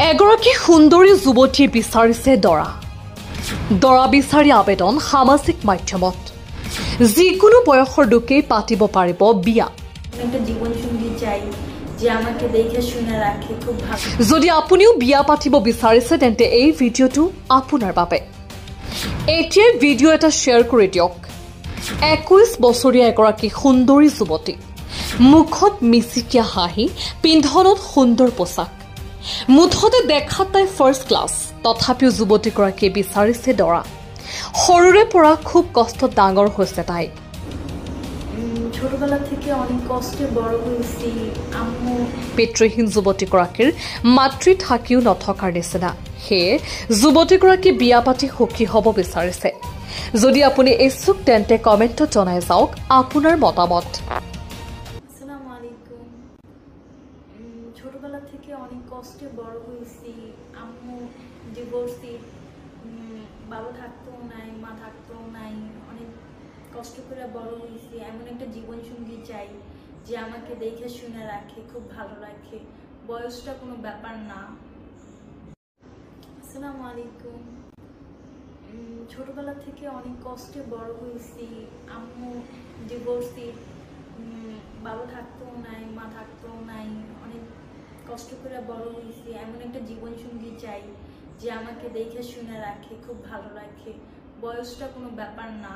এগৰাকী সুন্দৰী যুৱতীয়ে বিচাৰিছে দৰা বিচাৰি আবেদন সামাজিক মাধ্যমত যিকোনো বয়সৰ লোকেই পাতিব পাৰিব বিয়া। একটা জীবনসঙ্গী চাই যে আমাকে দেখে শুনে ৰাখে, খুব ভালো। যদি আপুনিও বিয়া পাতিব বিচাৰিছে তেন্তে এই ভিডিঅ'টো আপোনাৰ বাবে। এতিয়া ভিডিঅ' এটা শ্বেয়াৰ কৰি দিয়ক। 21 বছৰীয়া এগৰাকী সুন্দৰী যুৱতী, মুখত মিচিকীয়া হাঁহি, পিন্ধনত সুন্দৰ পোছাক, মুঠতে দেখাত তাই ফাৰ্ষ্ট ক্লাছ। তথাপিও যুৱতীগৰাকীয়ে বিচাৰিছে দৰা। সৰুৰে পৰা খুব কষ্টত ডাঙৰ হৈছে তাই। ছোটবেলা থেকে অনেক কষ্টে বড় হয়েছি। আম্মু পিতৃহীন যুৱতীগৰাকীৰ মাতৃ থাকিও নথকাৰ নিচিনা। সেয়ে যুৱতীগৰাকী বিয়া পাতি সুখী হ'ব বিচাৰিছে। যদি আপুনি ইচ্ছুক তেন্তে কমেণ্টত জনাই যাওক আপোনাৰ মতামত। আসসালামু আলাইকুম। ছোটবেলা থেকে অনেক কষ্টে বড় হয়েছি। আম্মু ডিভোর্সি, বাবা থাকতেও নাই, মা থাকতেও নাই, অনেক কষ্ট করে বড় হয়েছি। এমন একটা জীবনসঙ্গী চাই যে আমাকে দেখে শুনে রাখে, খুব ভালো রাখে, বয়সটা কোনো ব্যাপার না। আসসালামু আলাইকুম। ছোটবেলা থেকে অনেক কষ্টে বড় হয়েছি। আম্মু ডিভোর্সি, বাবা থাকতেও নাই, মা থাকতেও নাই, অনেক কষ্ট করে বড় হয়েছি। এমন একটা জীবনসঙ্গী চাই যে আমাকে দেখে শুনে রাখে, খুব ভালো রাখে, বয়সটা কোনো ব্যাপার না।